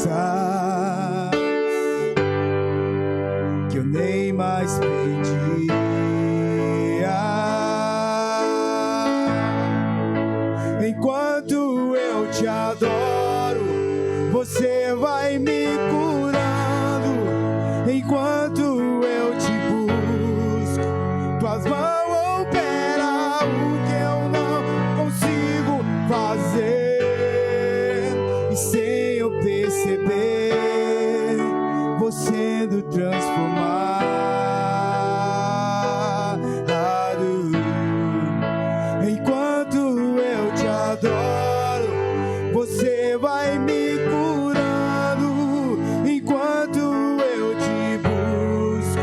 graça que eu nem mais pedia. Enquanto eu te adoro, você vai me curando. Enquanto eu te busco, tuas mãos operam o que eu não consigo fazer. E sem eu perceber, vou sendo transformado. Enquanto eu te adoro, você vai me curando. Enquanto eu te busco,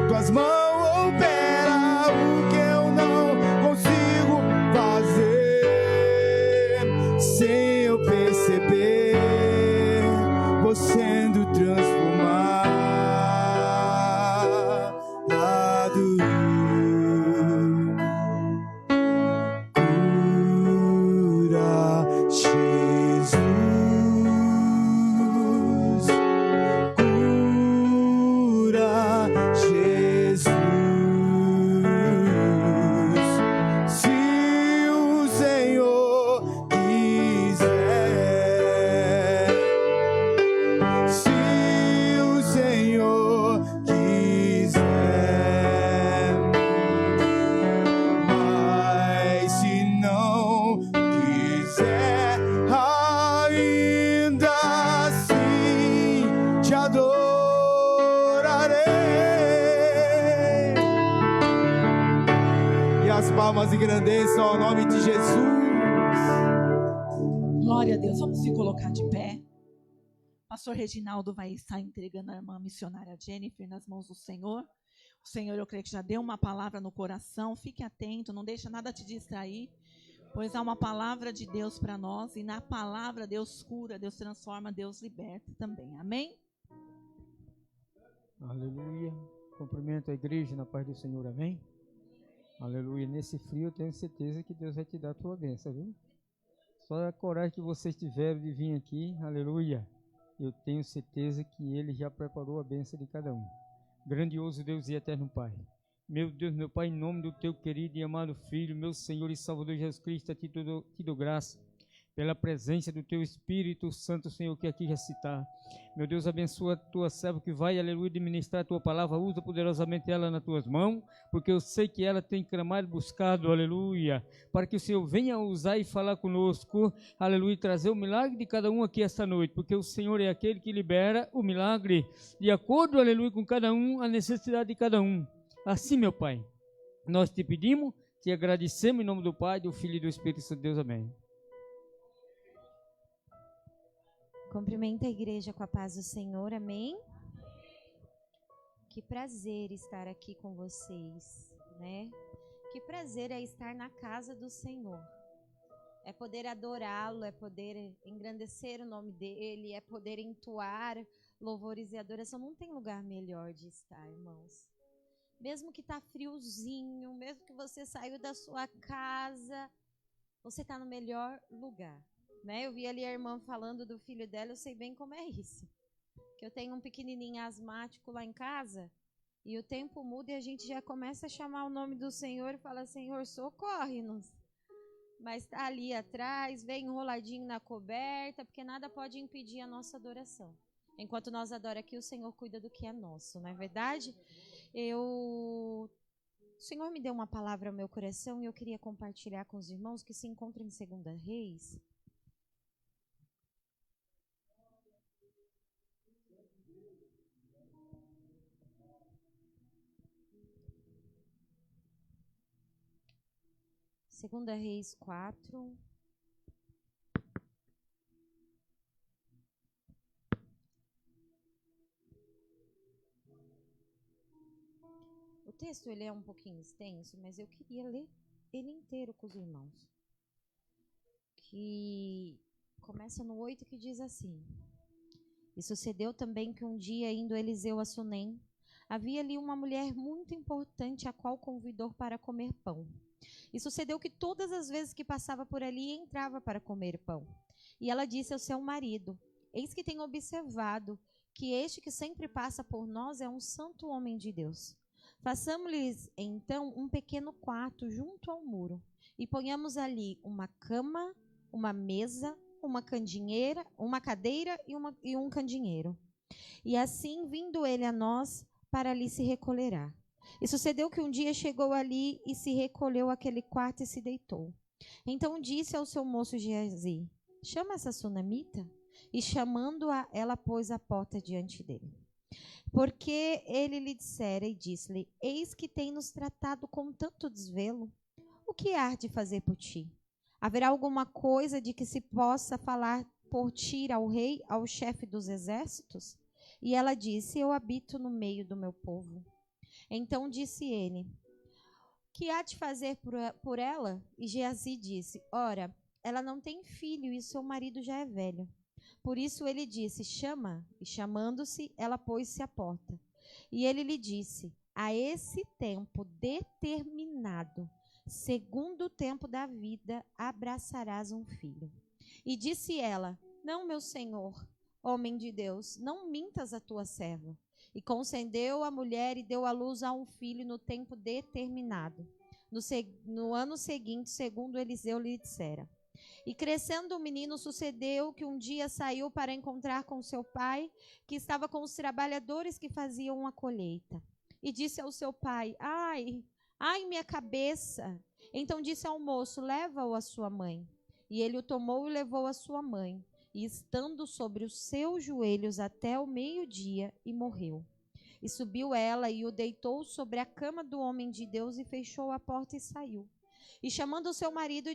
tuas mãos operam o que eu não consigo fazer. Sem eu perceber, vou sendo transformado. Cura, Jesus. Cura, Jesus. Se o Senhor quiser, se o Senhor quiser, mas se não quiser, ainda assim te adorarei. E as palmas engrandeçam ao nome de Jesus. Glória a Deus. Vamos se colocar de pé. Pastor Reginaldo vai estar entregando a irmã missionária Jennifer nas mãos do Senhor. O Senhor, eu creio que já deu uma palavra no coração. Fique atento, não deixa nada te distrair, pois há uma palavra de Deus para nós. E na palavra Deus cura, Deus transforma, Deus liberta também. Amém? Aleluia. Cumprimento a igreja na paz do Senhor, amém? Aleluia. Nesse frio eu tenho certeza que Deus vai te dar a tua bênção, viu? Só a coragem que vocês tiveram de vir aqui, aleluia. Eu tenho certeza que Ele já preparou a bênção de cada um. Grandioso Deus e eterno Pai. Meu Deus, meu Pai, em nome do Teu querido e amado Filho, meu Senhor e Salvador Jesus Cristo, a Ti te dou graça pela presença do Teu Espírito Santo, Senhor, que aqui já se está. Meu Deus, abençoa a Tua serva que vai, aleluia, de ministrar a Tua palavra. Usa poderosamente ela nas Tuas mãos, porque eu sei que ela tem clamado, buscado, aleluia, para que o Senhor venha usar e falar conosco, aleluia, e trazer o milagre de cada um aqui esta noite, porque o Senhor é aquele que libera o milagre, de acordo, aleluia, com cada um, a necessidade de cada um. Assim, meu Pai, nós te pedimos, te agradecemos em nome do Pai, do Filho e do Espírito Santo de Deus, amém. Cumprimento a igreja com a paz do Senhor, amém? Que prazer estar aqui com vocês, né? Que prazer é estar na casa do Senhor. É poder adorá-lo, é poder engrandecer o nome dele, é poder entoar louvores e adoração. Não tem lugar melhor de estar, irmãos. Mesmo que tá friozinho, mesmo que você saiu da sua casa, você está no melhor lugar. Né? Eu vi ali a irmã falando do filho dela, eu sei bem como é isso. Que eu tenho um pequenininho asmático lá em casa, e o tempo muda e a gente já começa a chamar o nome do Senhor e fala, Senhor, socorre-nos. Mas está ali atrás, vem enroladinho na coberta, porque nada pode impedir a nossa adoração. Enquanto nós adoramos aqui, o Senhor cuida do que é nosso, não é verdade? O Senhor me deu uma palavra ao meu coração e eu queria compartilhar com os irmãos que se encontram em 2 Reis. Segunda Reis 4. O texto ele é um pouquinho extenso, mas eu queria ler ele inteiro com os irmãos. Que começa no 8, que diz assim: E sucedeu também que um dia, indo Eliseu a Sunem, havia ali uma mulher muito importante, a qual convidou para comer pão. E sucedeu que todas as vezes que passava por ali, entrava para comer pão. E ela disse ao seu marido: eis que tenho observado que este que sempre passa por nós é um santo homem de Deus. Façamos-lhes, então, um pequeno quarto junto ao muro, e ponhamos ali uma cama, uma mesa, uma cadeira e um candeeiro. E assim, vindo ele a nós, para ali se recolherá. E sucedeu que um dia chegou ali e se recolheu àquele quarto e se deitou. Então disse ao seu moço Geazi: chama essa sunamita. E chamando-a, ela pôs a porta diante dele. Porque ele lhe dissera e disse-lhe: eis que tem nos tratado com tanto desvelo. O que há de fazer por ti? Haverá alguma coisa de que se possa falar por ti ao rei, ao chefe dos exércitos? E ela disse: eu habito no meio do meu povo. Então disse ele: que há de fazer por ela? E Geazi disse: ora, ela não tem filho e seu marido já é velho. Por isso ele disse: chama. E chamando-se, ela pôs-se à porta. E ele lhe disse: a esse tempo determinado, segundo o tempo da vida, abraçarás um filho. E disse ela: não, meu senhor, homem de Deus, não mintas a tua serva. E concedeu a mulher e deu à luz a um filho no tempo determinado, no ano seguinte, segundo Eliseu lhe dissera. E crescendo o menino, sucedeu que um dia saiu para encontrar com seu pai, que estava com os trabalhadores que faziam a colheita. E disse ao seu pai: ai, minha cabeça. Então disse ao moço: leva-o à sua mãe. E ele o tomou e levou à sua mãe, e estando sobre os seus joelhos até o meio-dia, e morreu. E subiu ela e o deitou sobre a cama do homem de Deus e fechou a porta e saiu. E chamando o seu marido,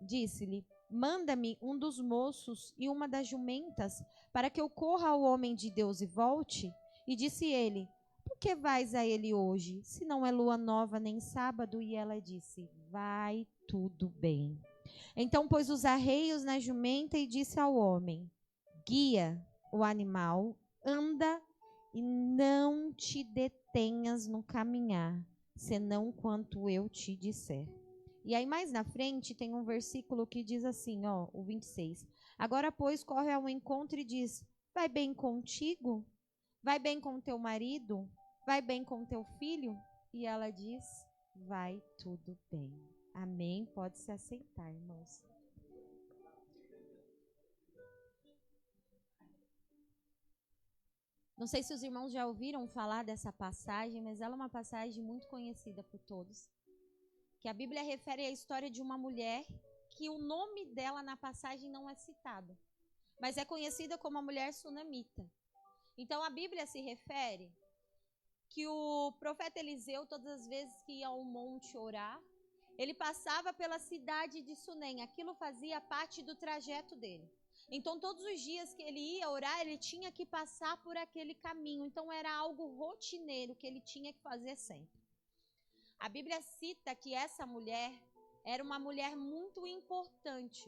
disse-lhe: manda-me um dos moços e uma das jumentas, para que eu corra ao homem de Deus e volte. E disse ele: por que vais a ele hoje, se não é lua nova nem sábado? E ela disse: vai tudo bem. Então pôs os arreios na jumenta e disse ao homem: guia o animal, anda e não te detenhas no caminhar, senão quanto eu te disser. E aí mais na frente tem um versículo que diz assim, o 26. Agora, pois, corre ao encontro e diz: vai bem contigo? Vai bem com teu marido? Vai bem com teu filho? E ela diz: vai tudo bem. Amém? Pode se aceitar, irmãos. Não sei se os irmãos já ouviram falar dessa passagem, mas ela é uma passagem muito conhecida por todos. Que a Bíblia refere à história de uma mulher que o nome dela na passagem não é citado, mas é conhecida como a mulher sunamita. Então a Bíblia se refere que o profeta Eliseu, todas as vezes que ia ao monte orar, ele passava pela cidade de Sunem. Aquilo fazia parte do trajeto dele. Então todos os dias que ele ia orar, ele tinha que passar por aquele caminho. Então era algo rotineiro que ele tinha que fazer sempre. A Bíblia cita que essa mulher era uma mulher muito importante.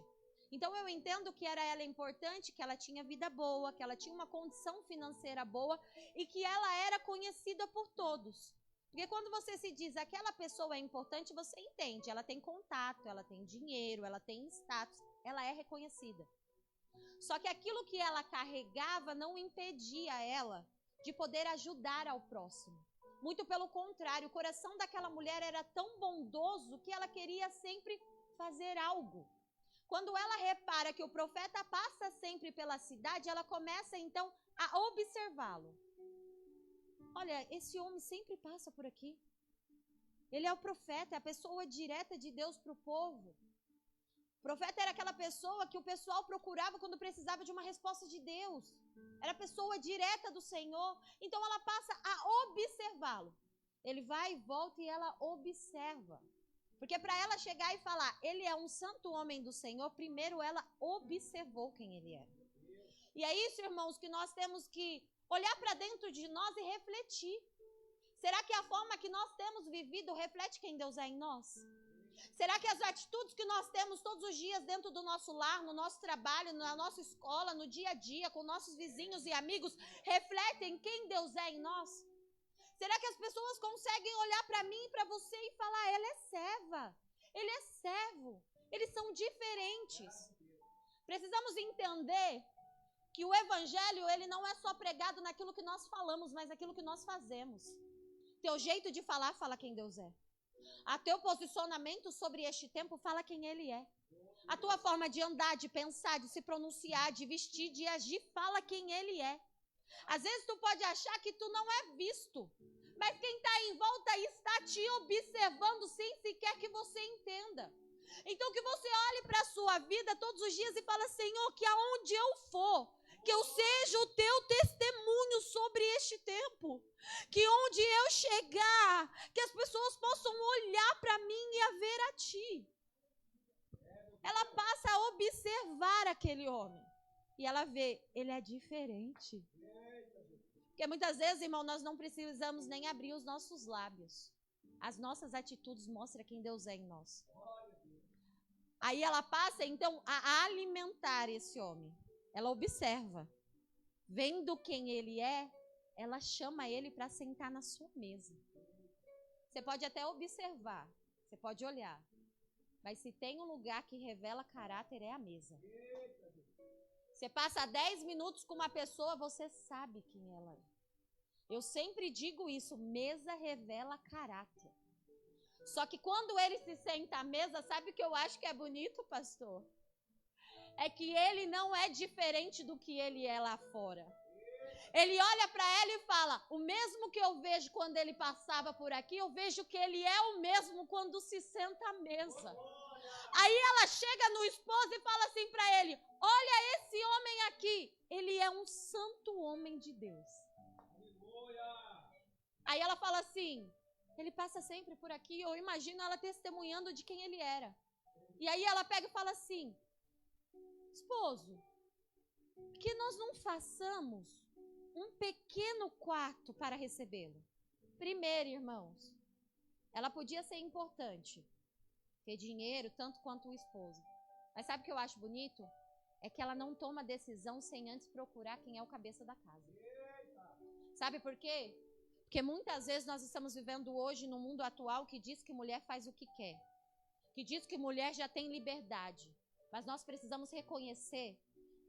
Então eu entendo que era ela importante, que ela tinha vida boa, que ela tinha uma condição financeira boa e que ela era conhecida por todos. Porque quando você se diz aquela pessoa é importante, você entende, ela tem contato, ela tem dinheiro, ela tem status, ela é reconhecida. Só que aquilo que ela carregava não impedia ela de poder ajudar ao próximo. Muito pelo contrário, o coração daquela mulher era tão bondoso que ela queria sempre fazer algo. Quando ela repara que o profeta passa sempre pela cidade, ela começa então a observá-lo. Olha, esse homem sempre passa por aqui. Ele é o profeta, é a pessoa direta de Deus para o povo. O profeta era aquela pessoa que o pessoal procurava quando precisava de uma resposta de Deus. Era a pessoa direta do Senhor. Então ela passa a observá-lo. Ele vai e volta e ela observa. Porque para ela chegar e falar, ele é um santo homem do Senhor, primeiro ela observou quem ele era. E é isso, irmãos, que nós temos que olhar para dentro de nós e refletir. Será que a forma que nós temos vivido reflete quem Deus é em nós? Será que as atitudes que nós temos todos os dias dentro do nosso lar, no nosso trabalho, na nossa escola, no dia a dia, com nossos vizinhos e amigos, refletem quem Deus é em nós? Será que as pessoas conseguem olhar para mim e para você e falar, ela é serva, ele é servo, eles são diferentes? Precisamos entender que o evangelho, ele não é só pregado naquilo que nós falamos, mas naquilo que nós fazemos. Teu jeito de falar fala quem Deus é. A teu posicionamento sobre este tempo fala quem Ele é. A tua forma de andar, de pensar, de se pronunciar, de vestir, de agir, fala quem Ele é. Às vezes tu pode achar que tu não é visto, mas quem está em volta está te observando sem sequer que você entenda. Então que você olhe para a sua vida todos os dias e fala: Senhor, que aonde eu for, que eu seja o teu testemunho sobre este tempo. Que onde eu chegar, que as pessoas possam olhar para mim e a ver a ti. Ela passa a observar aquele homem. E ela vê, ele é diferente. Porque muitas vezes, irmão, nós não precisamos nem abrir os nossos lábios. As nossas atitudes mostram quem Deus é em nós. Aí ela passa, então, a alimentar esse homem. Ela observa. Vendo quem ele é, ela chama ele para sentar na sua mesa. Você pode até observar, você pode olhar. Mas se tem um lugar que revela caráter, é a mesa. Você passa 10 minutos com uma pessoa, você sabe quem ela é. Eu sempre digo isso, mesa revela caráter. Só que quando ele se senta à mesa, sabe o que eu acho que é bonito, pastor? É que ele não é diferente do que ele é lá fora. Ele olha para ela e fala: o mesmo que eu vejo quando ele passava por aqui, eu vejo que ele é o mesmo quando se senta à mesa. Aí ela chega no esposo e fala assim para ele: olha esse homem aqui, ele é um santo homem de Deus. Aí ela fala assim: ele passa sempre por aqui. Eu imagino ela testemunhando de quem ele era. E aí ela pega e fala assim: esposo, por que nós não façamos um pequeno quarto para recebê-lo? Primeiro, irmãos, ela podia ser importante, ter dinheiro tanto quanto o esposo. Mas sabe o que eu acho bonito? É que ela não toma decisão sem antes procurar quem é o cabeça da casa. Sabe por quê? Porque muitas vezes nós estamos vivendo hoje no mundo atual que diz que mulher faz o que quer, que diz que mulher já tem liberdade. Mas nós precisamos reconhecer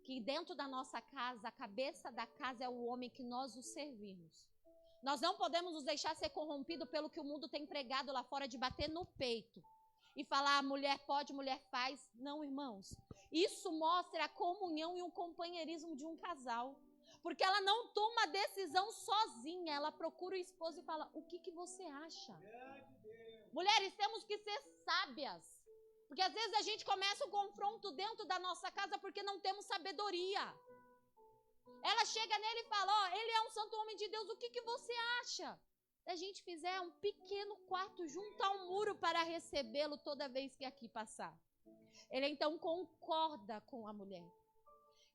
que dentro da nossa casa, a cabeça da casa é o homem que nós o servimos. Nós não podemos nos deixar ser corrompido pelo que o mundo tem pregado lá fora, de bater no peito e falar: a mulher pode, mulher faz. Não, irmãos. Isso mostra a comunhão e o companheirismo de um casal. Porque ela não toma decisão sozinha, ela procura o esposo e fala: o que você acha? Mulheres, temos que ser sábias. Porque às vezes a gente começa um confronto dentro da nossa casa porque não temos sabedoria. Ela chega nele e fala: ó, ele é um santo homem de Deus, o que você acha? Se a gente fizer um pequeno quarto junto ao muro para recebê-lo toda vez que aqui passar. Ele então concorda com a mulher.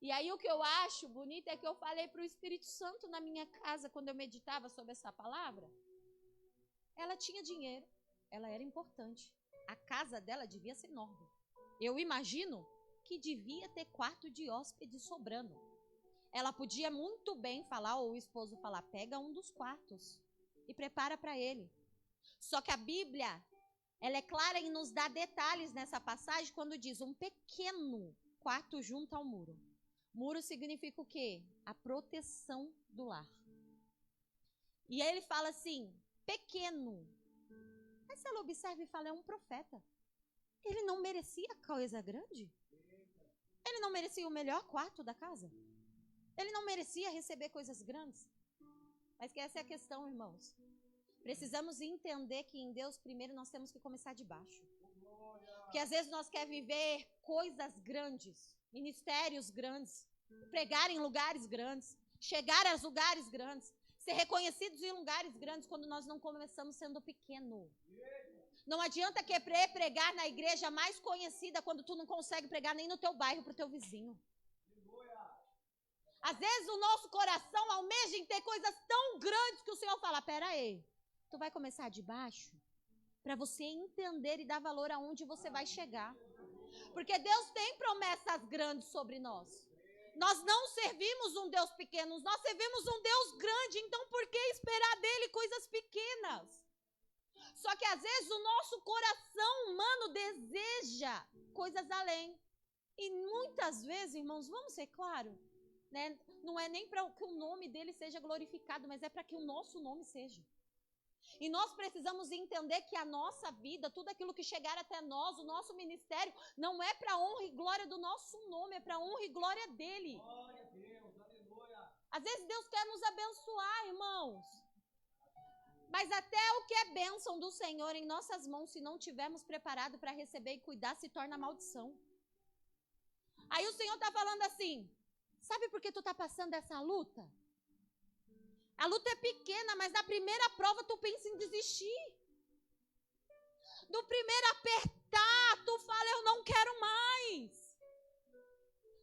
E aí o que eu acho bonito é que eu falei para o Espírito Santo na minha casa, quando eu meditava sobre essa palavra. Ela tinha dinheiro, ela era importante. A casa dela devia ser enorme. Eu imagino que devia ter quarto de hóspede sobrando. Ela podia muito bem falar, ou o esposo falar: pega um dos quartos e prepara para ele. Só que a Bíblia, ela é clara em nos dar detalhes nessa passagem quando diz um pequeno quarto junto ao muro. Muro significa o quê? A proteção do lar. E aí ele fala assim: pequeno. Mas se ela observa e fala: é um profeta. Ele não merecia coisa grande? Ele não merecia o melhor quarto da casa? Ele não merecia receber coisas grandes? Mas que essa é a questão, irmãos. Precisamos entender que em Deus, primeiro, nós temos que começar de baixo. Porque às vezes nós queremos viver coisas grandes, ministérios grandes, pregar em lugares grandes, chegar aos lugares grandes, ser reconhecidos em lugares grandes, quando nós não começamos sendo pequeno. Não adianta querer pregar na igreja mais conhecida quando tu não consegue pregar nem no teu bairro para o teu vizinho. Às vezes o nosso coração almeja em ter coisas tão grandes que o Senhor fala: pera aí, tu vai começar de baixo para você entender e dar valor aonde você vai chegar. Porque Deus tem promessas grandes sobre nós. Nós não servimos um Deus pequeno, nós servimos um Deus grande. Então por que esperar dele coisas pequenas? Só que às vezes o nosso coração humano deseja coisas além. E muitas vezes, irmãos, vamos ser claros, né? Não é nem para que o nome dele seja glorificado, mas é para que o nosso nome seja. E nós precisamos entender que a nossa vida, tudo aquilo que chegar até nós, o nosso ministério, não é para honra e glória do nosso nome, é para honra e glória dele. Glória a Deus, aleluia. Às vezes Deus quer nos abençoar, irmãos. Mas até o que é bênção do Senhor em nossas mãos, se não tivermos preparado para receber e cuidar, se torna maldição. Aí o Senhor está falando assim, sabe por que tu está passando essa luta? A luta é pequena, mas na primeira prova tu pensa em desistir. No primeiro apertar, tu fala, eu não quero mais.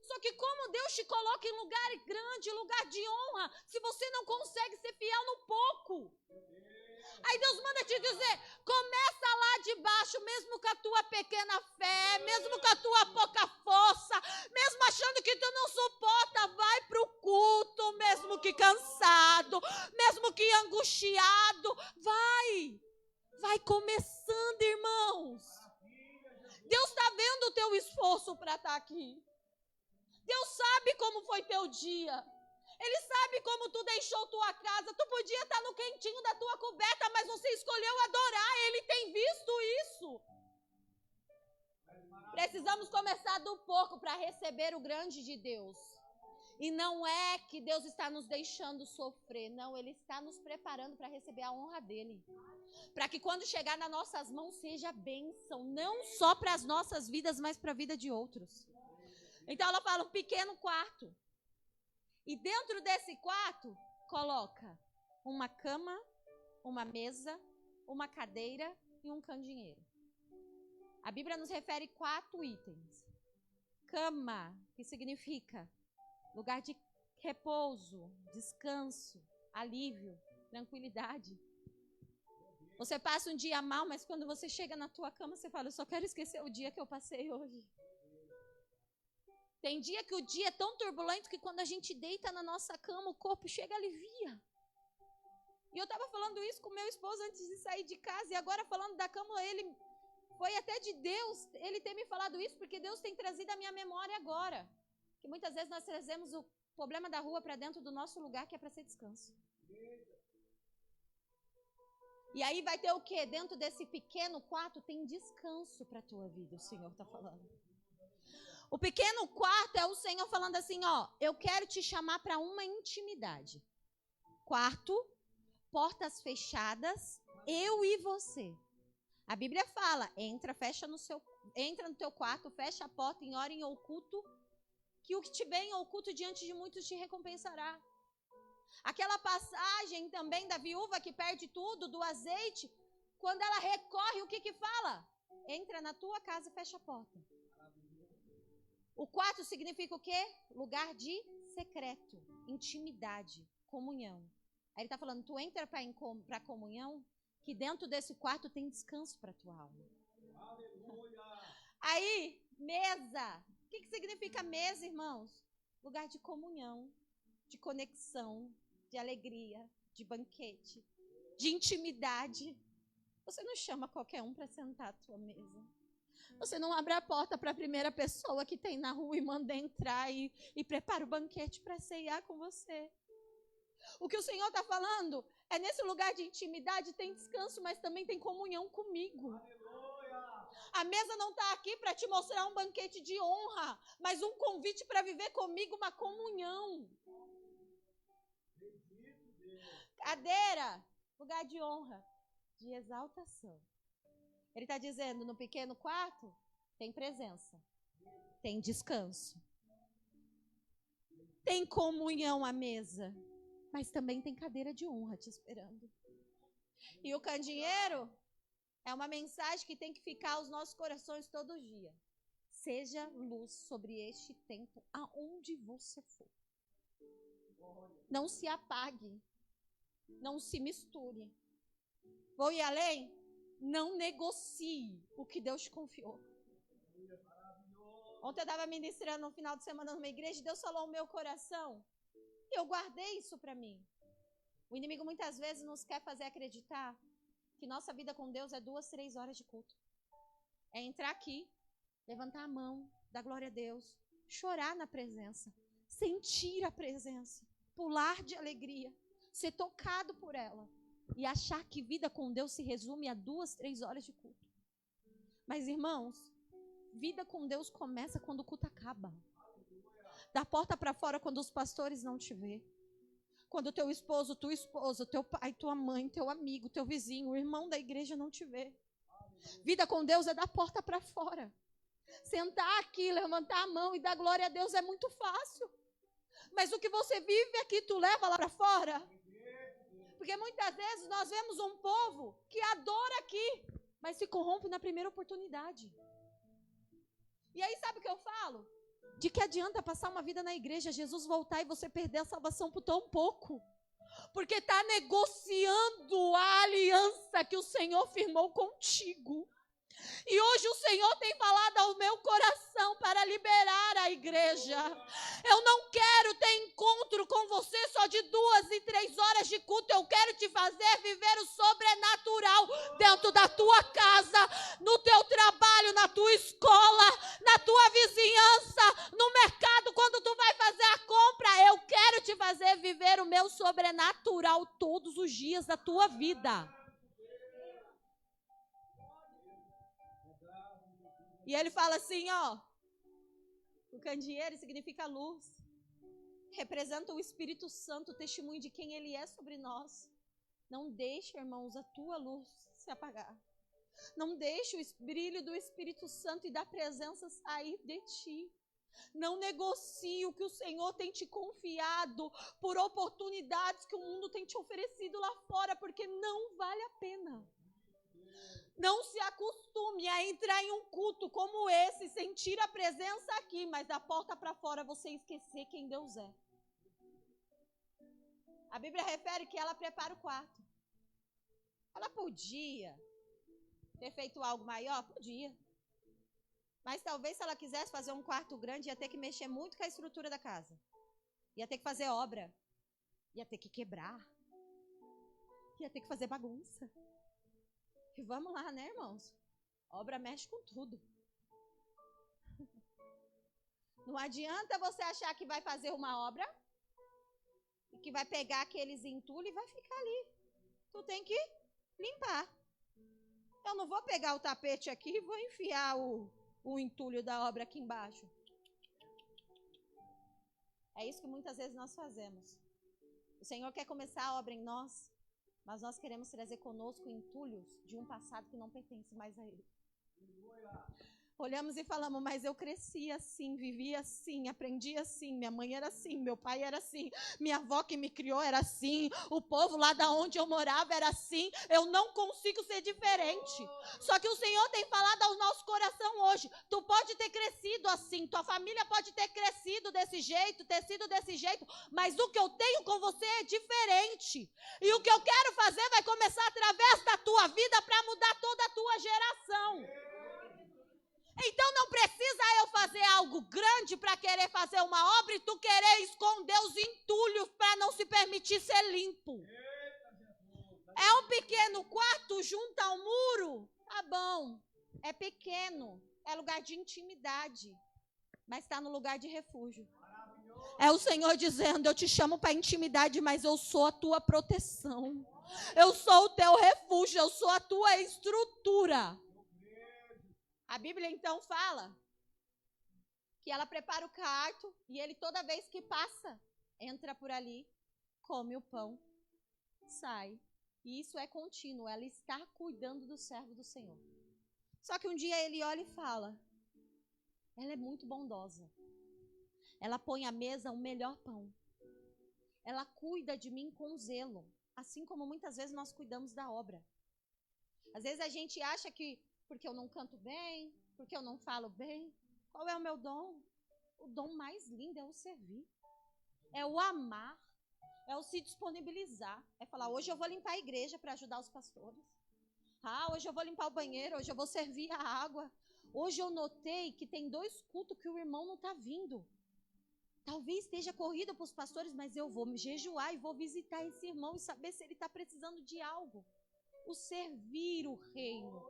Só que como Deus te coloca em lugar grande, lugar de honra, se você não consegue ser fiel no pouco. Aí Deus manda te dizer, começa lá de baixo, mesmo com a tua pequena fé, mesmo com a tua pouca força, mesmo achando que tu não suporta, vai para o culto, mesmo que cansado, mesmo que angustiado, vai começando, irmãos. Deus está vendo o teu esforço para estar aqui. Deus sabe como foi teu dia. Ele sabe como tu deixou tua casa. Tu podia estar no quentinho da tua coberta, mas você escolheu adorar. Ele tem visto isso. Precisamos começar do pouco para receber o grande de Deus. E não é que Deus está nos deixando sofrer. Não, Ele está nos preparando para receber a honra dEle. Para que quando chegar nas nossas mãos seja bênção. Não só para as nossas vidas, mas para a vida de outros. Então ela fala um pequeno quarto. E dentro desse quarto, coloca uma cama, uma mesa, uma cadeira e um candeeiro. A Bíblia nos refere 4 itens. Cama, que significa lugar de repouso, descanso, alívio, tranquilidade. Você passa um dia mal, mas quando você chega na tua cama, você fala, eu só quero esquecer o dia que eu passei hoje. Tem dia que o dia é tão turbulento que quando a gente deita na nossa cama, o corpo chega e alivia. E eu estava falando isso com meu esposo antes de sair de casa, e agora falando da cama, ele foi até de Deus, ele ter me falado isso, porque Deus tem trazido a minha memória agora. Que muitas vezes nós trazemos o problema da rua para dentro do nosso lugar, que é para ser descanso. E aí vai ter o quê? Dentro desse pequeno quarto tem descanso para a tua vida, o Senhor está falando. O pequeno quarto é o Senhor falando assim, ó, eu quero te chamar para uma intimidade. Quarto, portas fechadas, eu e você. A Bíblia fala, entra no teu quarto, fecha a porta em hora em oculto, que o que te vem em oculto diante de muitos te recompensará. Aquela passagem também da viúva que perde tudo, do azeite, quando ela recorre, o que fala? Entra na tua casa e fecha a porta. O quarto significa o quê? Lugar de secreto, intimidade, comunhão. Aí ele está falando, tu entra para a comunhão, que dentro desse quarto tem descanso para a tua alma. Aleluia. Aí, mesa. O que significa mesa, irmãos? Lugar de comunhão, de conexão, de alegria, de banquete, de intimidade. Você não chama qualquer um para sentar à tua mesa. Você não abre a porta para a primeira pessoa que tem na rua e manda entrar e prepara o banquete para ceiar com você. O que o Senhor está falando é nesse lugar de intimidade tem descanso, mas também tem comunhão comigo. A mesa não está aqui para te mostrar um banquete de honra, mas um convite para viver comigo uma comunhão. Cadeira, lugar de honra, de exaltação. Ele está dizendo, no pequeno quarto, tem presença, tem descanso, tem comunhão à mesa, mas também tem cadeira de honra te esperando. E o candeeiro é uma mensagem que tem que ficar aos nossos corações todo dia. Seja luz sobre este tempo, aonde você for. Não se apague, não se misture. Vou ir além? Não negocie o que Deus te confiou. Ontem eu estava ministrando no final de semana numa igreja, Deus falou ao meu coração, e eu guardei isso para mim. O inimigo muitas vezes nos quer fazer acreditar que nossa vida com Deus é 2, 3 horas de culto. É entrar aqui, levantar a mão, dar glória a Deus, chorar na presença, sentir a presença, pular de alegria, ser tocado por ela e achar que vida com Deus se resume a 2, 3 horas de culto. Mas, irmãos, vida com Deus começa quando o culto acaba. Da porta para fora, quando os pastores não te vê. Quando teu esposo, tua esposa, teu pai, tua mãe, teu amigo, teu vizinho, o irmão da igreja não te vê. Vida com Deus é da porta para fora. Sentar aqui, levantar a mão e dar glória a Deus é muito fácil. Mas o que você vive aqui, tu leva lá para fora? Porque muitas vezes nós vemos um povo que adora aqui, mas se corrompe na primeira oportunidade. E aí sabe o que eu falo? De que adianta passar uma vida na igreja, Jesus voltar e você perder a salvação por tão pouco? Porque está negociando a aliança que o Senhor firmou contigo. E hoje o Senhor tem falado ao meu coração para liberar a igreja. Eu não quero ter encontro com você só de 2 e 3 horas de culto. Eu quero te fazer viver o sobrenatural dentro da tua casa, no teu trabalho, na tua escola, na tua vizinhança, no mercado, quando tu vai fazer a compra. Eu quero te fazer viver o meu sobrenatural todos os dias da tua vida. E ele fala assim, ó, o candeeiro significa luz, representa o Espírito Santo, o testemunho de quem ele é sobre nós. Não deixe, irmãos, a tua luz se apagar. Não deixe o brilho do Espírito Santo e da presença sair de ti. Não negocie o que o Senhor tem te confiado por oportunidades que o mundo tem te oferecido lá fora, porque não vale a pena. Não se acostume a entrar em um culto como esse, sentir a presença aqui, mas da porta para fora você esquecer quem Deus é. A Bíblia refere que ela prepara o quarto. Ela podia ter feito algo maior? Podia. Mas talvez se ela quisesse fazer um quarto grande, ia ter que mexer muito com a estrutura da casa. Ia ter que fazer obra. Ia ter que quebrar. Ia ter que fazer bagunça. E vamos lá, né, irmãos? Obra mexe com tudo. Não adianta você achar que vai fazer uma obra e que vai pegar aqueles entulhos e vai ficar ali. Tu tem que limpar. Eu não vou pegar o tapete aqui e vou enfiar o entulho da obra aqui embaixo. É isso que muitas vezes nós fazemos. O Senhor quer começar a obra em nós, mas nós queremos trazer conosco entulhos de um passado que não pertence mais a Ele. Olhamos e falamos, mas eu cresci assim, vivi assim, aprendi assim, minha mãe era assim, meu pai era assim, minha avó que me criou era assim, o povo lá da onde eu morava era assim, eu não consigo ser diferente. Só que o Senhor tem falado ao nosso coração hoje, tu pode ter crescido assim, tua família pode ter crescido desse jeito, ter sido desse jeito, mas o que eu tenho com você é diferente. E o que eu quero fazer vai começar através da tua vida para mudar toda a tua geração. Então não precisa eu fazer algo grande para querer fazer uma obra e tu querer esconder os entulhos para não se permitir ser limpo. É um pequeno quarto junto ao muro? Tá bom, é pequeno, é lugar de intimidade, mas está no lugar de refúgio. É o Senhor dizendo, eu te chamo para intimidade, mas eu sou a tua proteção. Eu sou o teu refúgio, eu sou a tua estrutura. A Bíblia então fala que ela prepara o quarto e ele toda vez que passa, entra por ali, come o pão, sai. E isso é contínuo, ela está cuidando do servo do Senhor. Só que um dia ele olha e fala, ela é muito bondosa. Ela põe à mesa o melhor pão. Ela cuida de mim com zelo, assim como muitas vezes nós cuidamos da obra. Às vezes a gente acha que porque eu não canto bem, porque eu não falo bem. Qual é o meu dom? O dom mais lindo é o servir. É o amar. É o se disponibilizar. É falar, hoje eu vou limpar a igreja para ajudar os pastores. Hoje eu vou limpar o banheiro, hoje eu vou servir a água. Hoje eu notei que tem 2 cultos que o irmão não está vindo. Talvez esteja corrido para os pastores, mas eu vou me jejuar e vou visitar esse irmão e saber se ele está precisando de algo. O servir o reino,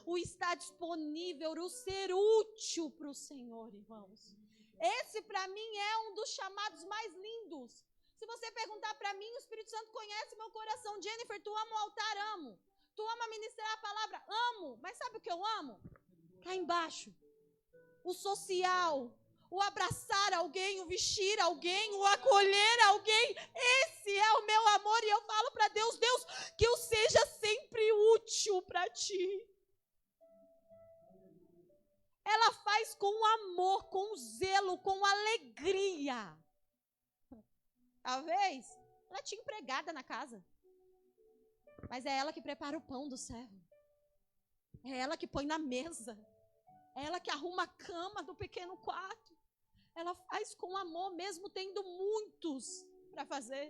o estar disponível, o ser útil para o Senhor, irmãos. Esse para mim é um dos chamados mais lindos. Se você perguntar para mim, o Espírito Santo conhece meu coração. Jennifer, tu ama o altar? Amo. Tu ama ministrar a palavra? Amo. Mas sabe o que eu amo? Cá embaixo. O social, o abraçar alguém, o vestir alguém, o acolher alguém. Esse é o meu amor. E eu falo para Deus, Deus, que eu seja sempre útil para ti. Ela faz com amor, com zelo, com alegria. Talvez ela tinha empregada na casa, mas é ela que prepara o pão do servo. É ela que põe na mesa. É ela que arruma a cama do pequeno quarto. Ela faz com amor, mesmo tendo muitos para fazer.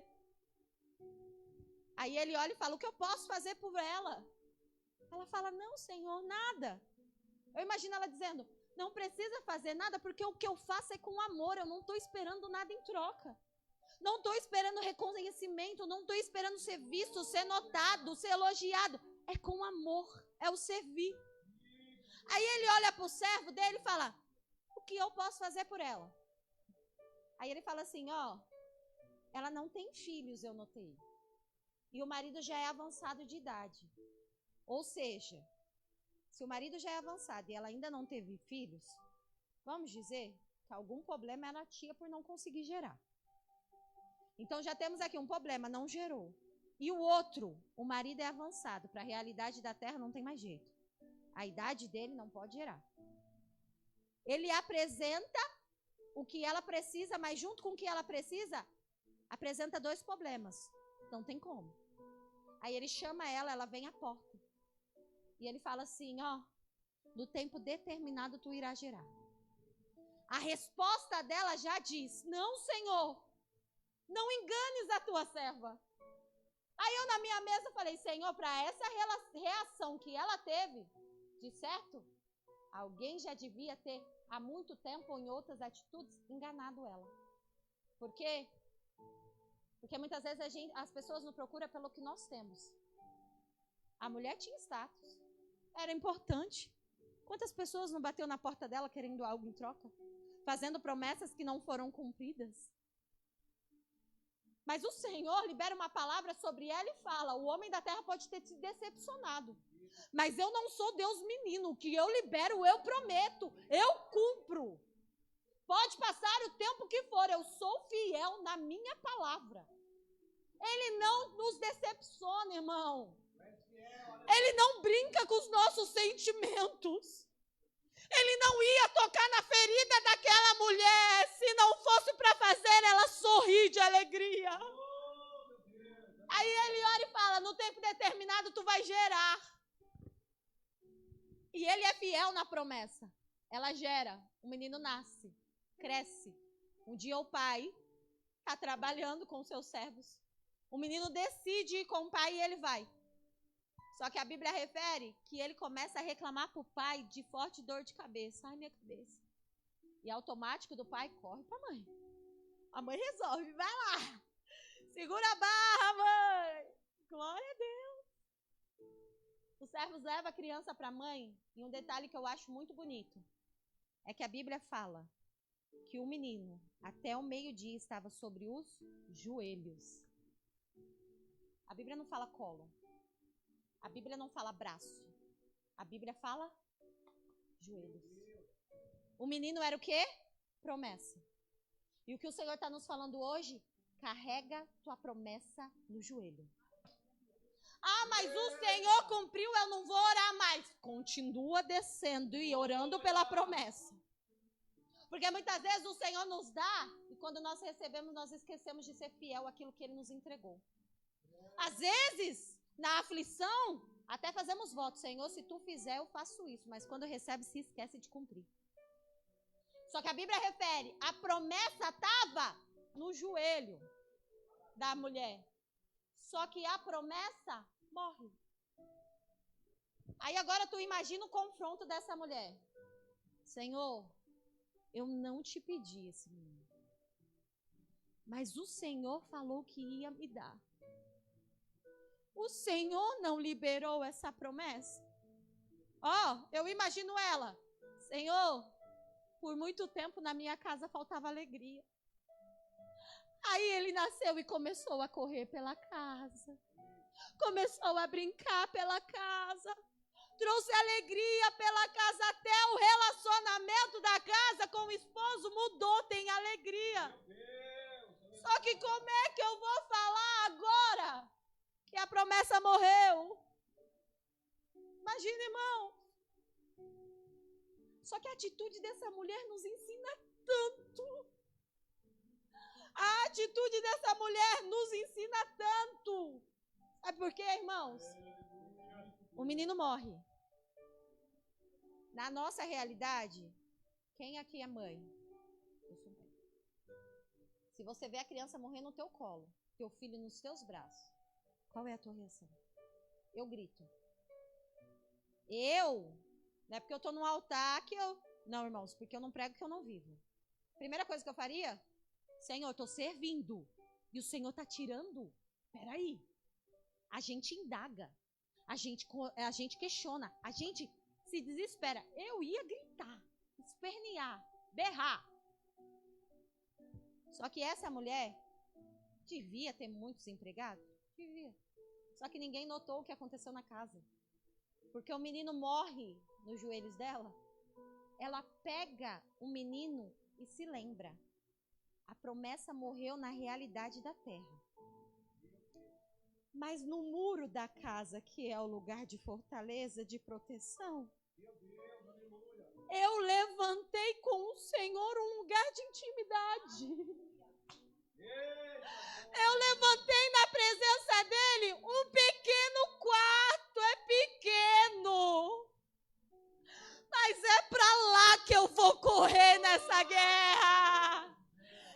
Aí ele olha e fala, o que eu posso fazer por ela? Ela fala, não, Senhor, nada. Eu imagino ela dizendo, não precisa fazer nada, porque o que eu faço é com amor, eu não estou esperando nada em troca. Não estou esperando reconhecimento, não estou esperando ser visto, ser notado, ser elogiado. É com amor, é o servir. Aí ele olha para o servo dele e fala, o que eu posso fazer por ela? Aí ele fala assim, ó, ela não tem filhos, eu notei. E o marido já é avançado de idade. Ou seja, se o marido já é avançado e ela ainda não teve filhos, vamos dizer que algum problema ela tinha por não conseguir gerar. Então já temos aqui um problema, não gerou. E o outro, o marido é avançado, para a realidade da terra não tem mais jeito. A idade dele não pode gerar. Ele apresenta o que ela precisa, mas junto com o que ela precisa, apresenta dois problemas. Não tem como. Aí ele chama ela, ela vem à porta. E ele fala assim, ó, no tempo determinado tu irás gerar. A resposta dela já diz, não, Senhor, não enganes a tua serva. Aí eu na minha mesa falei, Senhor, para essa reação que ela teve, de certo, alguém já devia ter, há muito tempo ou em outras atitudes, enganado ela. Por quê? Porque muitas vezes as pessoas nos procuram pelo que nós temos. A mulher tinha status, era importante. Quantas pessoas não bateu na porta dela querendo algo em troca? Fazendo promessas que não foram cumpridas. Mas o Senhor libera uma palavra sobre ela e fala, o homem da terra pode ter te decepcionado. Mas eu não sou Deus menino, o que eu libero, eu prometo, eu cumpro. Pode passar o tempo que for, eu sou fiel na minha palavra. Ele não nos decepciona, irmão. Ele não brinca com os nossos sentimentos. Ele não ia tocar na ferida daquela mulher se não fosse para fazer ela sorrir de alegria. Aí ele olha e fala, no tempo determinado tu vai gerar. E ele é fiel na promessa. Ela gera, o menino nasce, cresce. Um dia o pai está trabalhando com seus servos. O menino decide ir com o pai e ele vai. Só que a Bíblia refere que ele começa a reclamar para o pai de forte dor de cabeça. Ai, minha cabeça. E automático do pai corre para a mãe. A mãe resolve, vai lá. Segura a barra, mãe. Glória a Deus. Os servos levam a criança para a mãe. E um detalhe que eu acho muito bonito é que a Bíblia fala que o menino, até o meio-dia, estava sobre os joelhos. A Bíblia não fala colo. A Bíblia não fala braço. A Bíblia fala joelhos. O menino era o quê? Promessa. E o que o Senhor está nos falando hoje? Carrega tua promessa no joelho. Ah, mas o Senhor cumpriu, eu não vou orar mais. Continua descendo e orando pela promessa. Porque muitas vezes o Senhor nos dá, e quando nós recebemos, nós esquecemos de ser fiel àquilo que Ele nos entregou. Às vezes, na aflição, até fazemos voto. Senhor, se tu fizer, eu faço isso. Mas quando recebe, se esquece de cumprir. Só que a Bíblia refere, a promessa estava no joelho da mulher. Só que a promessa morre. Aí agora tu imagina o confronto dessa mulher. Senhor, eu não te pedi esse menino. Mas o Senhor falou que ia me dar. O Senhor não liberou essa promessa? Ó, eu imagino ela. Senhor, Por muito tempo na minha casa faltava alegria. Aí ele nasceu e começou a correr pela casa. Começou a brincar pela casa. Trouxe alegria pela casa, até o relacionamento da casa com o esposo mudou, tem alegria. Só que como é que eu vou falar agora que a promessa morreu? Imagina, irmão. Só que a atitude dessa mulher nos ensina tanto. A atitude dessa mulher nos ensina tanto. Sabe por quê, irmãos? O menino morre. Na nossa realidade, quem aqui é mãe? Eu sou mãe. Se você vê a criança morrer no teu colo, teu filho nos teus braços, qual é a tua reação? Eu grito. Não é porque eu estou no altar que eu... Não, irmãos, porque eu não prego que eu não vivo. Primeira coisa que eu faria, Senhor, estou servindo. E o Senhor está tirando. Peraí. A gente indaga. A gente questiona. A gente se desespera. Eu ia gritar, espernear, berrar. Só que essa mulher devia ter muitos empregados? Devia. Só que ninguém notou o que aconteceu na casa. Porque o menino morre nos joelhos dela. Ela pega o menino e se lembra. A promessa morreu na realidade da terra. Mas no muro da casa, que é o lugar de fortaleza, de proteção, eu levantei com o Senhor um lugar de intimidade. Eu levantei na presença dele um pequeno quarto, é pequeno. Mas é pra lá que eu vou correr nessa guerra.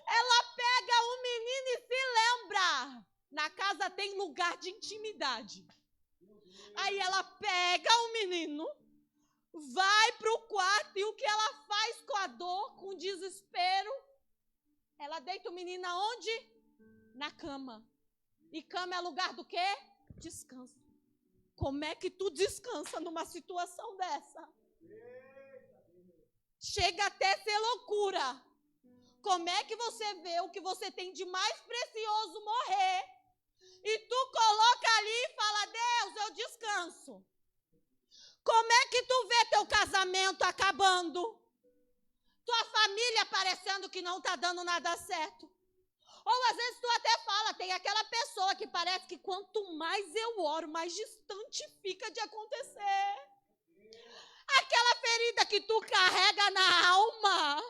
Ela pega o menino e se lembra. Na casa tem lugar de intimidade. Aí ela pega o menino, vai pro quarto e o que ela faz com a dor, com o desespero? Ela deita o menino aonde? Na cama. E cama é lugar do quê? Descanso. Como é que tu descansa numa situação dessa? Chega até ser loucura. Como é que você vê o que você tem de mais precioso morrer e tu coloca ali e fala, Deus, eu descanso? Como é que tu vê teu casamento acabando? Tua família parecendo que não está dando nada certo? Ou às vezes tu até fala, tem aquela pessoa que parece que quanto mais eu oro, mais distante fica de acontecer. Aquela ferida que tu carrega na alma,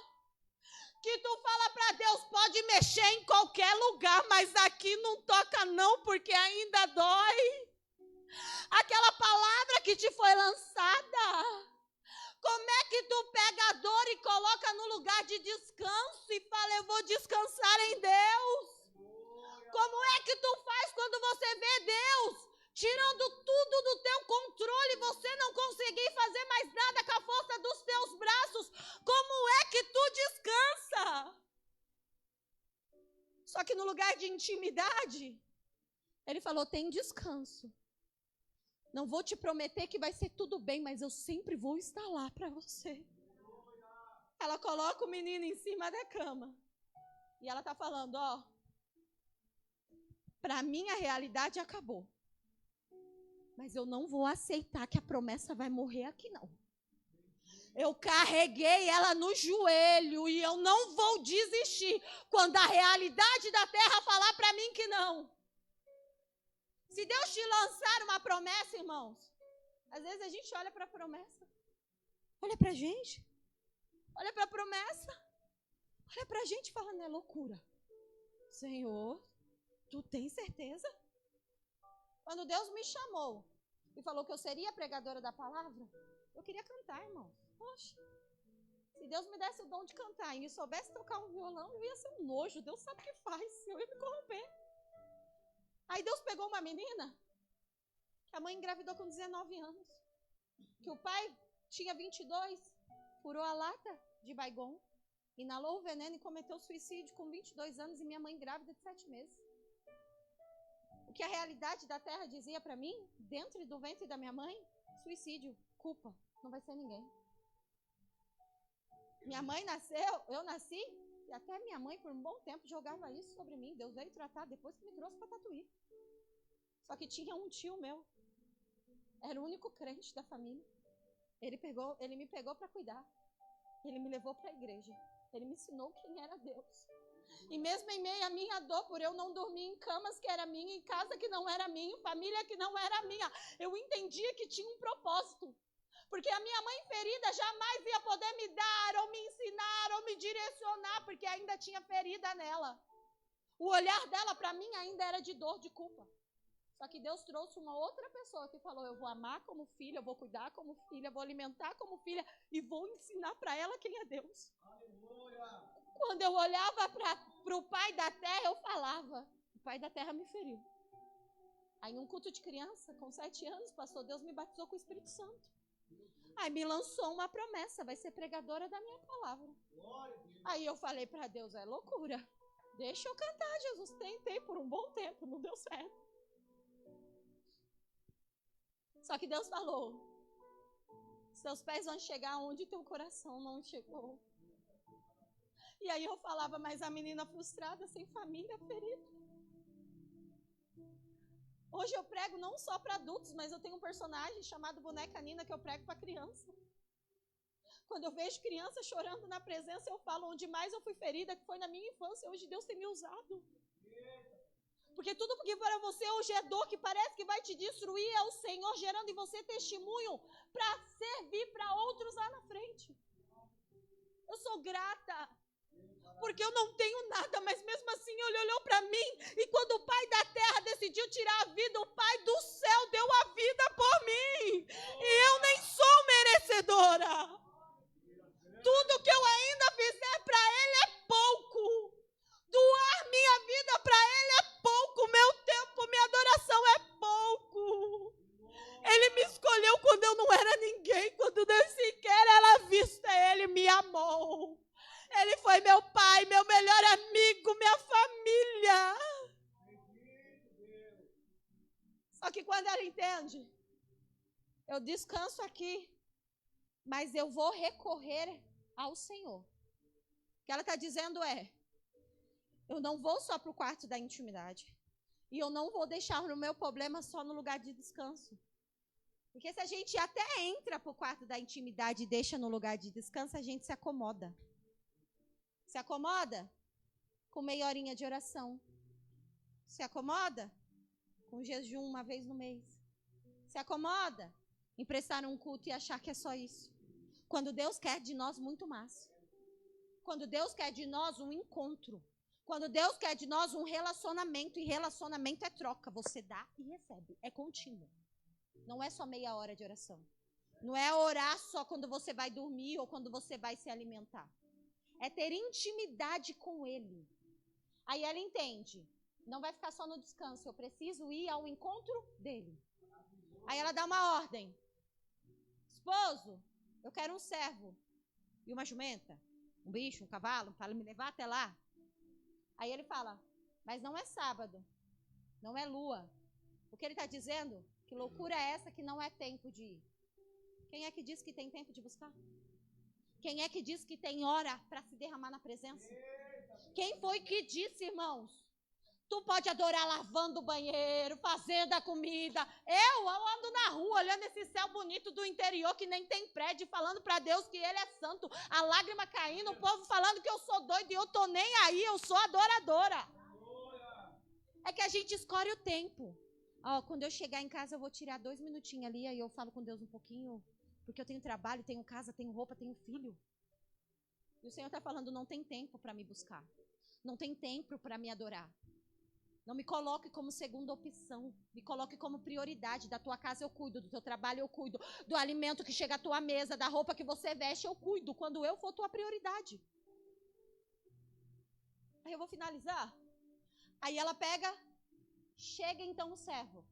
que tu fala para Deus, pode mexer em qualquer lugar, mas aqui não toca não, porque ainda dói. Aquela palavra que te foi lançada, como é que tu pega a dor e coloca no lugar de descanso e fala, eu vou descansar em Deus? Como é que tu faz quando você vê Deus tirando tudo do teu controle, você não conseguir fazer mais nada com a força dos teus braços? Como é que tu descansa? Só que no lugar de intimidade, ele falou, tem descanso. Não vou te prometer que vai ser tudo bem, mas eu sempre vou estar lá para você. Ela coloca o menino em cima da cama. E ela está falando, ó, para mim a realidade acabou. Mas eu não vou aceitar que a promessa vai morrer aqui, não. Eu carreguei ela no joelho e eu não vou desistir quando a realidade da terra falar para mim que não. Se Deus te lançar uma promessa, irmãos, às vezes a gente olha para a promessa, olha para a gente, olha para a promessa, olha para a gente e fala, não é loucura. Senhor, tu tens certeza? Quando Deus me chamou e falou que eu seria pregadora da palavra, eu queria cantar, irmão. Poxa, se Deus me desse o dom de cantar e me soubesse tocar um violão, eu ia ser um nojo. Deus sabe o que faz, eu ia me corromper. Aí Deus pegou uma menina, que a mãe engravidou com 19 anos, que o pai tinha 22, furou a lata de Baygon, inalou o veneno e cometeu suicídio com 22 anos e minha mãe grávida de 7 meses. O que a realidade da terra dizia para mim, dentro do ventre da minha mãe, suicídio, culpa, não vai ser ninguém. Minha mãe nasceu, eu nasci, e até minha mãe, por um bom tempo, jogava isso sobre mim. Deus veio tratar depois que me trouxe para Tatuí. Só que tinha um tio meu, era o único crente da família. Ele me pegou para cuidar. Ele me levou para a igreja. Ele me ensinou quem era Deus. E mesmo em meio à minha dor, por eu não dormir em camas que era minha, em casa que não era minha, em família que não era minha, eu entendia que tinha um propósito. Porque a minha mãe ferida jamais ia poder me dar, ou me ensinar, ou me direcionar, porque ainda tinha ferida nela. O olhar dela para mim ainda era de dor, de culpa. Só que Deus trouxe uma outra pessoa que falou, eu vou amar como filha, eu vou cuidar como filha, vou alimentar como filha e vou ensinar para ela quem é Deus. Aleluia. Quando eu olhava para o pai da terra, eu falava, o pai da terra me feriu. Aí num culto de criança, com 7 anos, pastor, Deus me batizou com o Espírito Santo. Aí me lançou uma promessa, vai ser pregadora da minha palavra. Aí eu falei para Deus, é loucura. Deixa eu cantar, Jesus. Tentei por um bom tempo, não deu certo. Só que Deus falou, seus pés vão chegar onde teu coração não chegou. E aí eu falava, mas a menina frustrada, sem família, ferida. Hoje eu prego não só para adultos, mas eu tenho um personagem chamado Boneca Nina que eu prego para criança. Quando eu vejo criança chorando na presença, eu falo, onde mais eu fui ferida, que foi na minha infância, hoje Deus tem me usado. Porque tudo que para você hoje é dor, que parece que vai te destruir, é o Senhor gerando em você testemunho para servir para outros lá na frente. Eu sou grata, porque eu não tenho nada, mas mesmo assim Ele olhou para mim, e quando o Pai da terra decidiu tirar a vida, o Pai do céu deu a vida por mim, e eu nem sou merecedora. Tudo que eu ainda fizer para Ele é pouco. Doar minha vida para Ele é pouco. Meu tempo, minha adoração é pouco. Ele me escolheu quando eu não era ninguém. Quando nem sequer era vista, Ele me amou. Ele foi meu pai, meu melhor amigo, minha família. Só que quando ela entende, eu descanso aqui, mas eu vou recorrer ao Senhor. O que ela está dizendo é, eu não vou só para o quarto da intimidade. E eu não vou deixar o meu problema só no lugar de descanso. Porque se a gente até entra para o quarto da intimidade e deixa no lugar de descanso, a gente se acomoda. Se acomoda com meia horinha de oração. Se acomoda com jejum uma vez no mês. Se acomoda em prestar um culto e achar que é só isso. Quando Deus quer de nós muito mais. Quando Deus quer de nós um encontro. Quando Deus quer de nós um relacionamento. E relacionamento é troca. Você dá e recebe. É contínuo. Não é só meia hora de oração. Não é orar só quando você vai dormir ou quando você vai se alimentar. É ter intimidade com Ele. Aí ela entende. Não vai ficar só no descanso. Eu preciso ir ao encontro dEle. Aí ela dá uma ordem. Esposo, eu quero um servo. E uma jumenta. Um bicho, um cavalo, para me levar até lá. Aí ele fala, mas não é sábado. Não é lua. O que ele está dizendo? Que loucura é essa que não é tempo de ir? Quem é que diz que tem tempo de buscar? Quem é que diz que tem hora para se derramar na presença? Quem foi que disse, irmãos? Tu pode adorar lavando o banheiro, fazendo a comida. Eu ando na rua olhando esse céu bonito do interior que nem tem prédio, falando para Deus que Ele é santo. A lágrima caindo, o povo falando que eu sou doido e eu tô nem aí, eu sou adoradora. É que a gente escolhe o tempo. Quando eu chegar em casa eu vou tirar 2 minutinhos ali, aí eu falo com Deus um pouquinho. Porque eu tenho trabalho, tenho casa, tenho roupa, tenho filho. E o Senhor está falando, não tem tempo para me buscar. Não tem tempo para me adorar. Não me coloque como segunda opção. Me coloque como prioridade. Da tua casa eu cuido, do teu trabalho eu cuido, do alimento que chega à tua mesa, da roupa que você veste eu cuido, quando eu for tua prioridade. Aí eu vou finalizar. Aí ela pega, chega então o servo.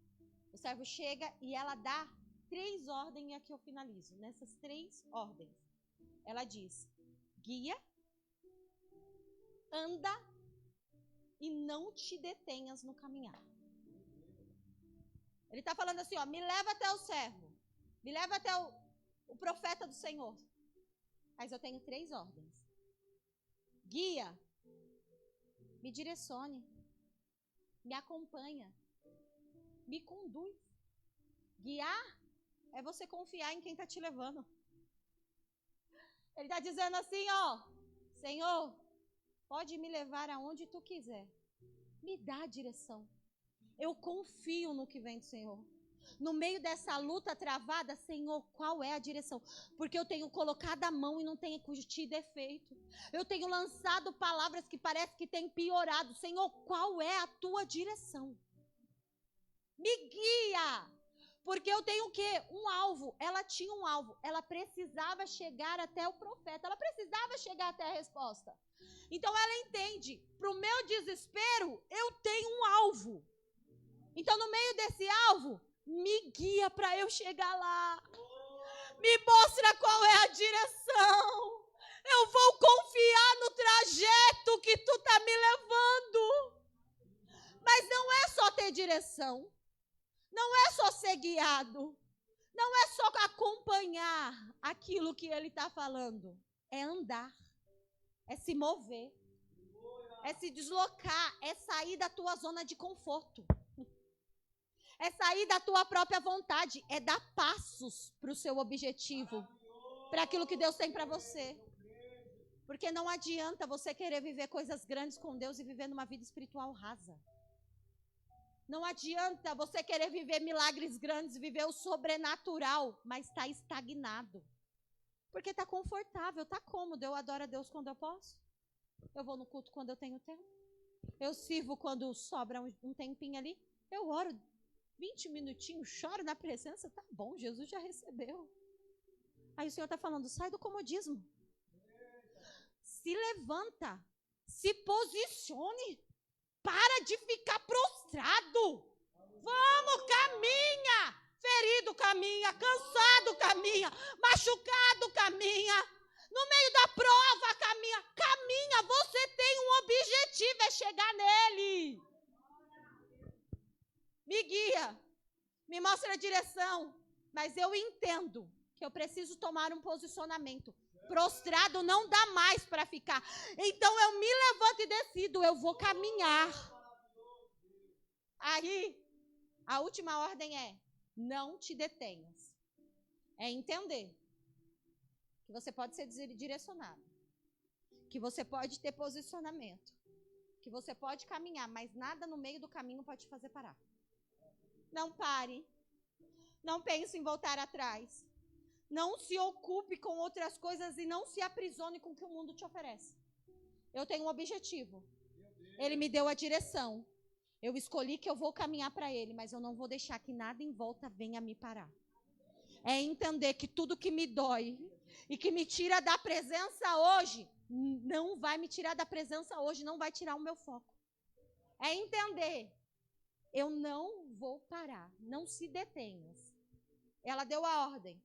O servo chega e ela dá 3 ordens, e aqui eu finalizo. Nessas 3 ordens, ela diz, guia, anda e não te detenhas no caminhar. Ele está falando assim, me leva até o servo, me leva até o profeta do Senhor. Mas eu tenho 3 ordens. Guia, me direcione, me acompanha, me conduz. Guiar é você confiar em quem está te levando. Ele está dizendo assim, ó, Senhor, pode me levar aonde tu quiser. Me dá a direção. Eu confio no que vem do Senhor. No meio dessa luta travada, Senhor, qual é a direção? Porque eu tenho colocado a mão e não tenho curtido efeito. Eu tenho lançado palavras que parece que têm piorado. Senhor, qual é a tua direção? Me guia. Porque eu tenho o quê? Um alvo. Ela tinha um alvo. Ela precisava chegar até o profeta. Ela precisava chegar até a resposta. Então ela entende. Para o meu desespero, eu tenho um alvo. Então no meio desse alvo, me guia para eu chegar lá. Me mostra qual é a direção. Eu vou confiar no trajeto que tu está me levando. Mas não é só ter direção. Não é só ser guiado. Não é só acompanhar aquilo que ele está falando. É andar. É se mover. É se deslocar. É sair da tua zona de conforto. É sair da tua própria vontade. É dar passos para o seu objetivo. Para aquilo que Deus tem para você. Porque não adianta você querer viver coisas grandes com Deus e viver numa vida espiritual rasa. Não adianta você querer viver milagres grandes, viver o sobrenatural, mas está estagnado. Porque está confortável, está cômodo. Eu adoro a Deus quando eu posso. Eu vou no culto quando eu tenho tempo. Eu sirvo quando sobra um tempinho ali. Eu oro 20 minutinhos, choro na presença. Tá bom, Jesus já recebeu. Aí o Senhor está falando, sai do comodismo. Se levanta, se posicione. Para de ficar prostrado. Vamos, caminha. Ferido, caminha. Cansado, caminha. Machucado, caminha. No meio da prova, caminha. Caminha, você tem um objetivo, é chegar nele. Me guia. Me mostra a direção. Mas eu entendo que eu preciso tomar um posicionamento. Prostrado não dá mais para ficar. Então eu me levanto e decido, eu vou caminhar. Aí, a última ordem é, não te detenhas. É entender que você pode ser direcionado. Que você pode ter posicionamento. Que você pode caminhar, mas nada no meio do caminho pode te fazer parar. Não pare. Não pense em voltar atrás. Não se ocupe com outras coisas e não se aprisione com o que o mundo te oferece. Eu tenho um objetivo. Ele me deu a direção. Eu escolhi que eu vou caminhar para ele, mas eu não vou deixar que nada em volta venha me parar. É entender que tudo que me dói e que me tira da presença hoje, não vai me tirar da presença hoje, não vai tirar o meu foco. É entender. Eu não vou parar. Não se detenhas. Ela deu a ordem.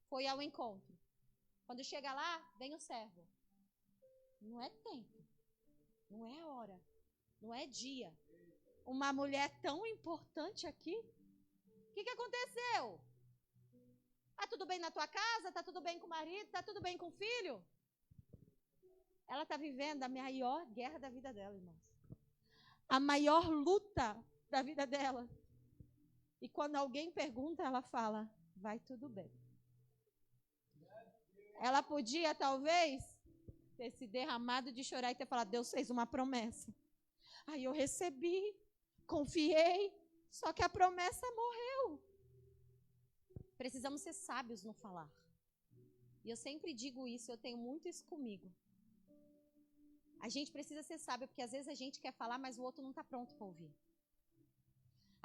Foi ao encontro. Quando chega lá, vem o servo. Não é tempo. Não é hora. Não é dia. Uma mulher tão importante aqui. O que aconteceu? Tá tudo bem na tua casa? Tá tudo bem com o marido? Tá tudo bem com o filho? Ela está vivendo a maior guerra da vida dela, irmãos. A maior luta da vida dela. E quando alguém pergunta, ela fala, vai tudo bem. Ela podia, talvez, ter se derramado de chorar e ter falado, Deus fez uma promessa. Aí eu recebi, confiei, só que a promessa morreu. Precisamos ser sábios no falar. E eu sempre digo isso, eu tenho muito isso comigo. A gente precisa ser sábio, porque às vezes a gente quer falar, mas o outro não está pronto para ouvir.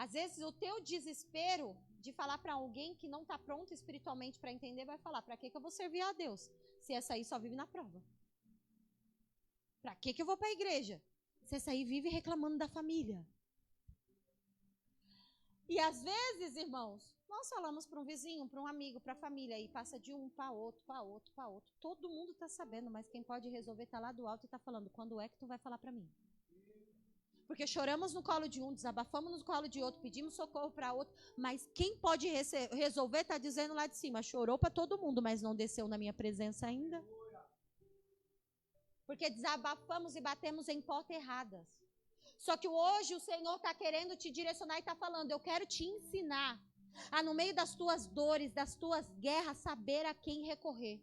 Às vezes o teu desespero de falar para alguém que não está pronto espiritualmente para entender, vai falar, para que eu vou servir a Deus? Se essa aí só vive na prova. Para que eu vou para a igreja? Se essa aí vive reclamando da família. E às vezes, irmãos, nós falamos para um vizinho, para um amigo, para a família, e passa de um para outro, para outro, para outro. Todo mundo está sabendo, mas quem pode resolver está lá do alto e está falando, quando é que tu vai falar para mim? Porque choramos no colo de um, desabafamos no colo de outro, pedimos socorro para outro, mas quem pode resolver está dizendo lá de cima, chorou para todo mundo, mas não desceu na minha presença ainda. Porque desabafamos e batemos em portas erradas. Só que hoje o Senhor está querendo te direcionar e está falando, eu quero te ensinar a, no meio das tuas dores, das tuas guerras, saber a quem recorrer.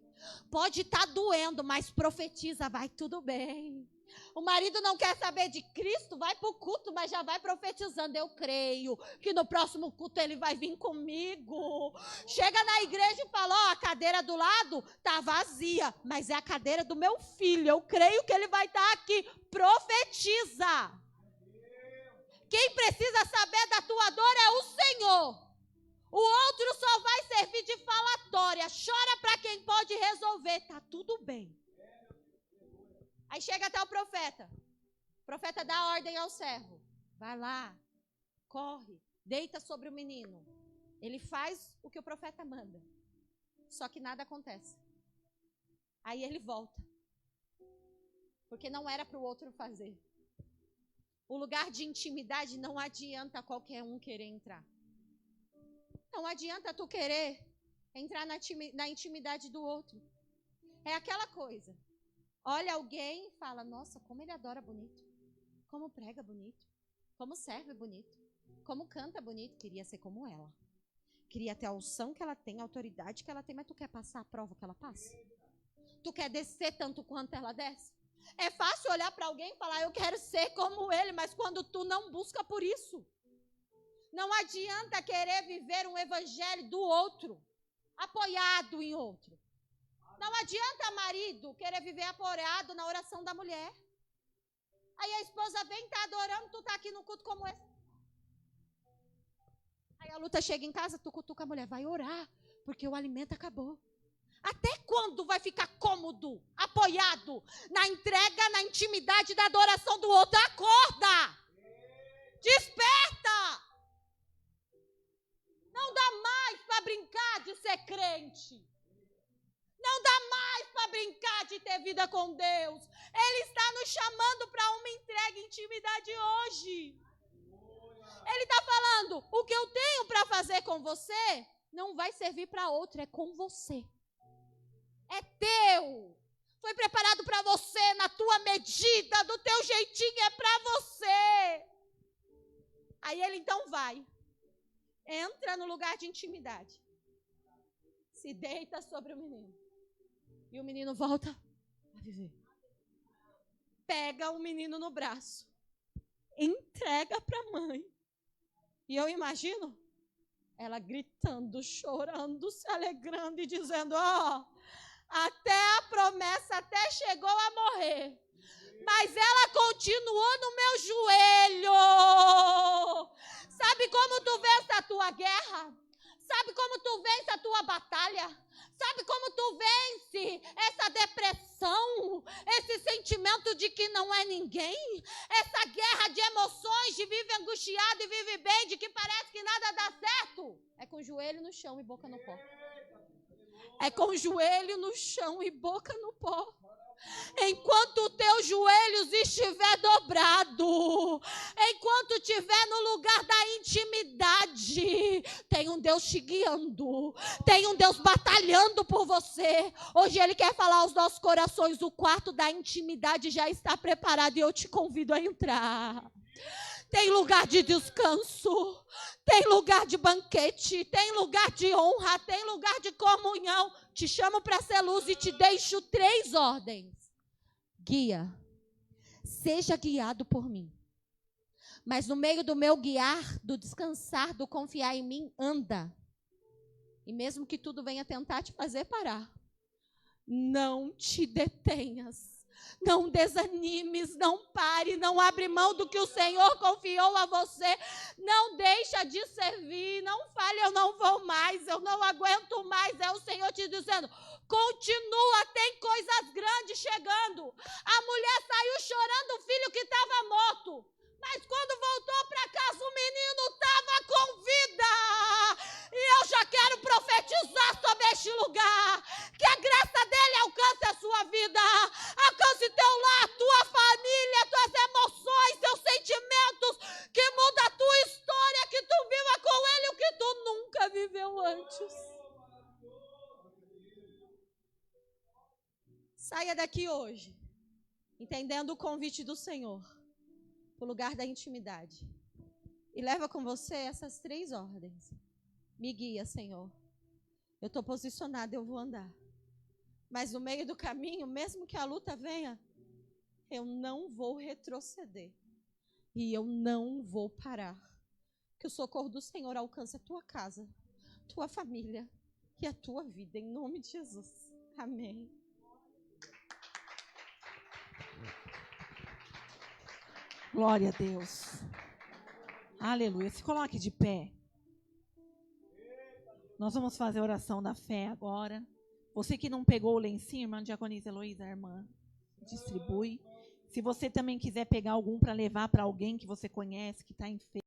Pode estar doendo, mas profetiza, vai tudo bem. O marido não quer saber de Cristo, vai para o culto, mas já vai profetizando. Eu creio que no próximo culto ele vai vir comigo. Chega na igreja e fala, ó, a cadeira do lado está vazia, mas é a cadeira do meu filho. Eu creio que ele vai estar aqui. Profetiza. Quem precisa saber da tua dor é o Senhor. O outro só vai servir de falatória. Chora para quem pode resolver. Tá tudo bem. Aí chega até o profeta. O profeta dá ordem ao servo. Vai lá, corre, deita sobre o menino. Ele faz o que o profeta manda. Só que nada acontece. Aí ele volta. Porque não era para o outro fazer. O lugar de intimidade não adianta qualquer um querer entrar. Não adianta tu querer entrar na intimidade do outro. É aquela coisa. Olha alguém e fala, nossa, como ele adora bonito. Como prega bonito. Como serve bonito. Como canta bonito. Queria ser como ela. Queria ter a unção que ela tem, a autoridade que ela tem, mas tu quer passar a prova que ela passa? Tu quer descer tanto quanto ela desce? É fácil olhar para alguém e falar, eu quero ser como ele, mas quando tu não busca por isso. Não adianta querer viver um evangelho do outro, apoiado em outro. Não adianta marido querer viver apoiado na oração da mulher. Aí a esposa vem, tá adorando, tu tá aqui no culto como esse. Aí a luta chega em casa, tu cutuca a mulher, vai orar, porque o alimento acabou. Até quando vai ficar cômodo, apoiado, na entrega, na intimidade da adoração do outro? Acorda! Desperta! Não dá mais para brincar de ser crente. Não dá mais para brincar de ter vida com Deus. Ele está nos chamando para uma entrega e intimidade hoje. Ele está falando, o que eu tenho para fazer com você não vai servir para outro, é com você. É teu. Foi preparado para você, na tua medida, do teu jeitinho, é para você. Aí ele então vai. Entra no lugar de intimidade. Se deita sobre o menino. E o menino volta a viver. Pega o menino no braço. Entrega para a mãe. E eu imagino ela gritando, chorando, se alegrando e dizendo, ó, até a promessa até chegou a morrer. Mas ela continuou no meu joelho. Sabe como tu vence a tua guerra? Sabe como tu vence a tua batalha? Sabe como tu vence essa depressão? Esse sentimento de que não é ninguém? Essa guerra de emoções, de vive angustiado e vive bem, de que parece que nada dá certo? É com o joelho no chão e boca no pó. É com o joelho no chão e boca no pó. Enquanto os teus joelhos estiver dobrado, enquanto estiver no lugar da intimidade, tem um Deus te guiando, tem um Deus batalhando por você. Hoje Ele quer falar aos nossos corações, o quarto da intimidade já está preparado e eu te convido a entrar. Tem lugar de descanso, tem lugar de banquete, tem lugar de honra, tem lugar de comunhão. Te chamo para ser luz e te deixo 3 ordens. Guia, seja guiado por mim. Mas no meio do meu guiar, do descansar, do confiar em mim, anda. E mesmo que tudo venha tentar te fazer parar, não te detenhas. Não desanimes, não pare, não abre mão do que o Senhor confiou a você. Não deixa de servir, não fale, eu não vou mais, eu não aguento mais. É o Senhor te dizendo, continua, tem coisas grandes chegando. A mulher saiu chorando o filho que estava morto. Mas quando voltou para casa, o menino estava com vida. E eu já quero profetizar sobre este lugar. Que a graça dele alcance a sua vida. Alcance teu lar, tua família, tuas emoções, teus sentimentos. Saia daqui hoje, entendendo o convite do Senhor, para o lugar da intimidade. E leva com você essas 3 ordens. Me guia, Senhor. Eu estou posicionada, eu vou andar. Mas no meio do caminho, mesmo que a luta venha, eu não vou retroceder. E eu não vou parar. Que o socorro do Senhor alcance a tua casa, tua família e a tua vida, em nome de Jesus. Amém. Glória a Deus. Aleluia. Se coloque de pé. Nós vamos fazer a oração da fé agora. Você que não pegou o lencinho, irmã Diaconisa Heloísa, a irmã, distribui. Se você também quiser pegar algum para levar para alguém que você conhece, que está enfermo,